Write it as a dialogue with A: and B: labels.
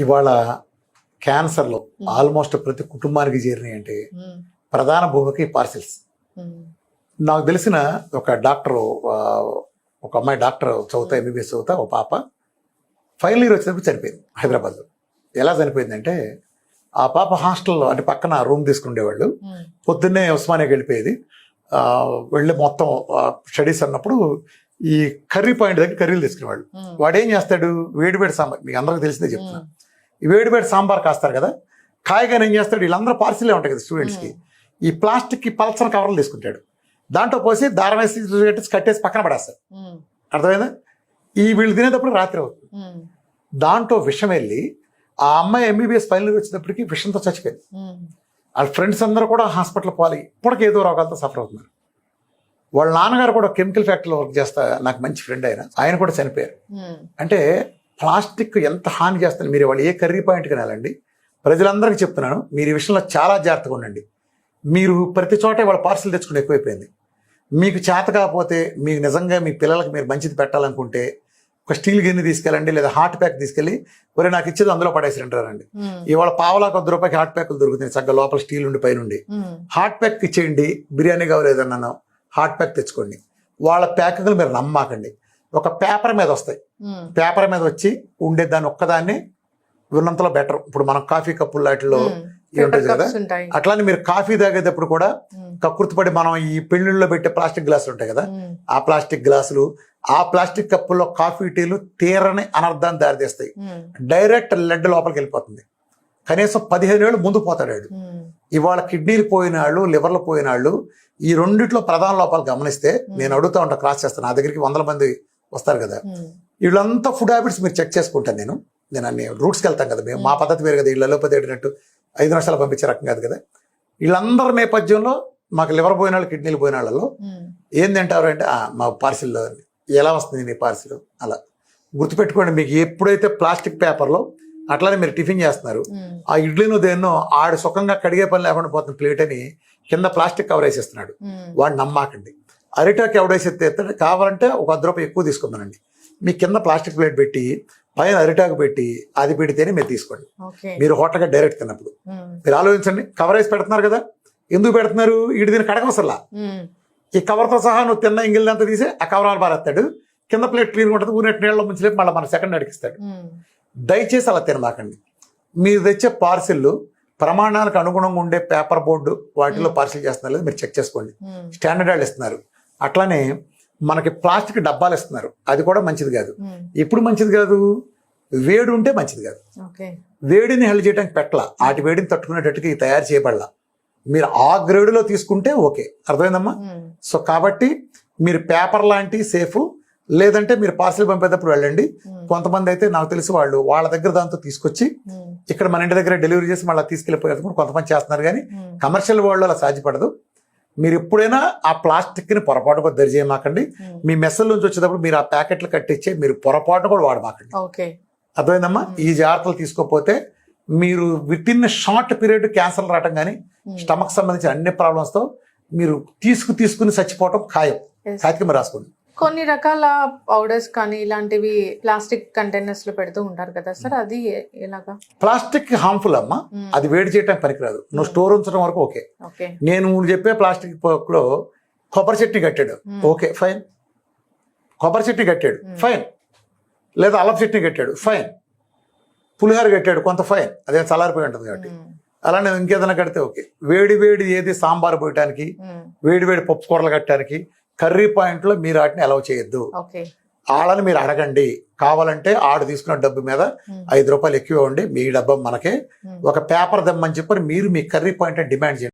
A: ఇవాళ క్యాన్సర్లో ఆల్మోస్ట్ ప్రతి కుటుంబానికి చేరినాయి అంటే ప్రధాన భూమికి పార్సిల్స్. నాకు తెలిసిన ఒక డాక్టర్, ఒక అమ్మాయి డాక్టర్ చదువుతా, ఎంబీబీఎస్ చదువుతా, ఒక పాప ఫైనల్ ఇయర్ వచ్చినప్పుడు చనిపోయింది హైదరాబాద్లో. ఎలా చనిపోయిందంటే ఆ పాప హాస్టల్లో అంటే పక్కన రూమ్ తీసుకునేవాళ్ళు, పొద్దున్నే ఉస్మానియాకి వెళ్ళిపోయేది. వెళ్ళి మొత్తం స్టడీస్ అన్నప్పుడు ఈ కర్రీ పాయింట్ దగ్గర కర్రీలు తీసుకునేవాళ్ళు. వాడు ఏం చేస్తాడు, వేడివేడి సాంబార్, మీకు అందరికి తెలిసిందే చెప్తున్నా, ఈ వేడివేడి సాంబార్ కాస్తారు కదా, కాయగానే ఏం చేస్తాడు, వీళ్ళందరూ పార్సిలే ఉంటాయి కదా స్టూడెంట్స్కి, ఈ ప్లాస్టిక్కి పల్చన కవర్లు తీసుకుంటాడు, దాంట్లో పోసి దారం వేసి కట్టేసి పక్కన పడేస్తారు. అర్థమైందా? ఈ వీళ్ళు తినేటప్పుడు రాత్రి అవుతుంది. దాంట్లో విషం వెళ్ళి ఆ అమ్మాయి ఎంబీబీఎస్ ఫైనల్ ఇయర్ వచ్చేటప్పటికి విషంతో చచ్చిపోయింది. వాళ్ళ ఫ్రెండ్స్ అందరూ కూడా హాస్పిటల్ పోవాలి, ఇప్పటికి ఏదో రోగాలతో సఫర్ అవుతున్నారు. వాళ్ళ నాన్నగారు కూడా కెమికల్ ఫ్యాక్టరీలో వర్క్ చేస్తా, నాకు మంచి ఫ్రెండ్ ఆయన కూడా చనిపోయారు. అంటే ప్లాస్టిక్ ఎంత హాని చేస్తుంది. మీరు వాళ్ళు ఏ కర్రీ పాయింట్కి వెళ్ళండి, ప్రజలందరికీ చెప్తున్నాను, మీరు ఈ విషయంలో చాలా జాగ్రత్తగా ఉండండి. మీరు ప్రతి చోట వాళ్ళ పార్సిల్ తెచ్చుకుని ఎక్కువైపోయింది. మీకు చేత కాకపోతే, మీకు నిజంగా మీ పిల్లలకు మీరు మంచిది పెట్టాలనుకుంటే ఒక స్టీల్ గిన్నె తీసుకెళ్ళండి, లేదా హాట్ ప్యాక్ తీసుకెళ్ళి, ఒరే నాకు ఇచ్చేది అందులో పడేసి అంటారండి. ఇవాళ పావలాకు ₹1 హాట్ ప్యాకులు దొరుకుతుంది చక్కగా, లోపల స్టీల్ ఉండి పైనుండి. హాట్ ప్యాక్ ఇచ్చేయండి, బిర్యానీ కావలేదన్నాను, హాట్ ప్యాక్ తెచ్చుకోండి. వాళ్ళ ప్యాకింగ్లు మీరు నమ్మాకండి. ఒక పేపర్ మీద వస్తాయి, పేపర్ మీద వచ్చి ఉండే దాన్ని ఒక్కదాన్ని ఉన్నంతలో బెటర్. ఇప్పుడు మనం కాఫీ కప్పులు వాటిలో ఉంటుంది కదా, అట్లానే మీరు కాఫీ తాగేటప్పుడు కూడా కక్కుర్తిపడి మనం ఈ పెళ్లిళ్ళలో పెట్టే ప్లాస్టిక్ గ్లాసులు ఉంటాయి కదా, ఆ ప్లాస్టిక్ గ్లాసులు, ఆ ప్లాస్టిక్ కప్పుల్లో కాఫీ టీలు తీరని అనర్థాన్ని దారితీస్తాయి. డైరెక్ట్ లెడ్ లోపలికి వెళ్ళిపోతుంది. కనీసం 15 ఏళ్ళు ముందు పోతాడు. ఇవాళ కిడ్నీలు పోయిన వాళ్ళు, లివర్లు పోయిన వాళ్ళు, ఈ రెండిట్లో ప్రధాన లోపాలు గమనిస్తే, నేను అడుగుతా ఉంటా, క్రాస్ చేస్తాను, నా దగ్గరికి 100 మంది వస్తారు కదా, వీళ్ళంతా ఫుడ్ హ్యాబిట్స్ మీరు చెక్ చేసుకుంటాను. నేను అన్ని రూట్స్కి వెళ్తాం కదా, మేము మా పద్ధతి వేరు కదా, ఇళ్ళలో పదేటట్టు 5 నిమిషాలు పంపించే రకం కాదు కదా. వీళ్ళందరి నేపథ్యంలో మాకు లివర్ పోయిన వాళ్ళు, కిడ్నీలు పోయిన వాళ్ళలో ఏం తింటారు అంటే, మా పార్సిల్లో ఎలా వస్తుంది నీ పార్సిల్, అలా గుర్తుపెట్టుకోండి. మీకు ఎప్పుడైతే ప్లాస్టిక్ పేపర్లో అట్లానే మీరు టిఫిన్ చేస్తున్నారు, ఆ ఇడ్లీను దేన్నో ఆడు సుఖంగా కడిగే పని లేకుండా పోతున్న ప్లేట్ అని కింద ప్లాస్టిక్ కవర్ వేసేస్తున్నాడు, వాడు నమ్మాకండి. అరిటాకు ఎవడేసేస్తే ఎత్తాడు, కావాలంటే ఒక ₹10 ఎక్కువ తీసుకుందానండి, మీ కింద ప్లాస్టిక్ ప్లేట్ పెట్టి పైన అరిటాకు పెట్టి అది పెడితేనే మీరు తీసుకోండి. మీరు హోటల్గా డైరెక్ట్ తిన్నప్పుడు మీరు ఆలోచించండి, కవర్ వేసి పెడుతున్నారు కదా, ఎందుకు పెడుతున్నారు, ఇటు దీన్ని కడగవసలా, ఈ కవర్తో సహా నువ్వు తిన్న ఇంగిల్దంతా తీసి ఆ కవర్ బారేస్తాడు, కింద ప్లేట్ క్లీన్గా ఉంటుంది, ఊరినట్టు నీళ్ళలో ముంచలేపు మళ్ళీ మన సెకండ్ అడిగిస్తాడు. దయచేసి అలా తినమాకండి. మీరు తెచ్చే పార్సిల్ ప్రమాణాలకు అనుగుణంగా ఉండే పేపర్ బోర్డు వాటిలో పార్సిల్ చేస్తున్నారు లేదా మీరు చెక్ చేసుకోండి. స్టాండర్డ్ వాళ్ళు ఇస్తున్నారు, అట్లానే మనకి ప్లాస్టిక్ డబ్బాలు ఇస్తున్నారు, అది కూడా మంచిది కాదు. ఎప్పుడు మంచిది కాదు, వేడి ఉంటే మంచిది కాదు. వేడిని హెల్ప్ చేయడానికి పెట్టాల, వాటి వేడిని తట్టుకునేటట్టుగా తయారు చేయబడాల. మీరు ఆ గ్రేడ్లో తీసుకుంటే ఓకే, అర్థమైందమ్మా? సో కాబట్టి మీరు పేపర్ లాంటి సేఫ్, లేదంటే మీరు పార్సిల్ పంపేటప్పుడు వెళ్ళండి. కొంతమంది అయితే నాకు తెలిసి వాళ్ళు వాళ్ళ దగ్గర దాంతో తీసుకొచ్చి ఇక్కడ మన ఇంటి దగ్గర డెలివరీ చేసి మళ్ళీ తీసుకెళ్ళిపోయేది కొంతమంది చేస్తున్నారు, కానీ కమర్షియల్ వరల్డ్ అలా సాధ్యపడదు. మీరు ఎప్పుడైనా ఆ ప్లాస్టిక్ని పొరపాటు కూడా దరిచేయమాకండి. మీ మెస్సల నుంచి వచ్చేటప్పుడు మీరు ఆ ప్యాకెట్లు కట్టించే మీరు పొరపాటు కూడా వాడమాకండి. అర్థమైందమ్మా? ఈ జాగ్రత్తలు తీసుకోకపోతే మీరు with in short period cancer రావటం కానీ స్టమక్ సంబంధించిన అన్ని ప్రాబ్లమ్స్తో మీరు తీసుకుని చచ్చిపోవటం ఖాయం. ఖాతికి మీరు రాసుకోండి.
B: కొన్ని రకాల పౌడర్స్ కానీ ఇలాంటివి ప్లాస్టిక్ కంటైనర్స్ లో పెడుతూ ఉంటారు కదా సార్, అది ఎలాగా?
A: ప్లాస్టిక్ హార్మ్ఫుల్ అమ్మా, అది వేడి చేయడానికి పనికిరాదు. నువ్వు స్టోర్ ఉంచడం వరకు ఓకే. నేను చెప్పే ప్లాస్టిక్ లో కొబ్బరి చట్నీ కట్టాడు, ఓకే ఫైన్. కొబ్బరి చట్నీ కట్టాడు, ఫైన్. లేదా అల్లం చట్నీ కట్టాడు, ఫైన్. పులిహోర కట్టాడు, కొంత ఫైన్, అదే చల్లారిపోయి ఉంటుంది కాబట్టి. అలానే ఇంకేదైనా కడితే ఓకే. వేడి వేడి ఏది సాంబార్ పోయటానికి, వేడి వేడి పప్పు కూరలు కట్టడానికి, కర్రీ పాయింట్లో మీరు వాటిని అలౌ చేయొద్దు. వాళ్ళని మీరు అడగండి, కావాలంటే ఆడు తీసుకున్న డబ్బు మీద ₹5 ఎక్కువ ఇవ్వండి, మీ డబ్బా మనకే, ఒక పేపర్ దమ్మని చెప్పని మీరు మీ కర్రీ పాయింట్ డిమాండ్ చేయండి.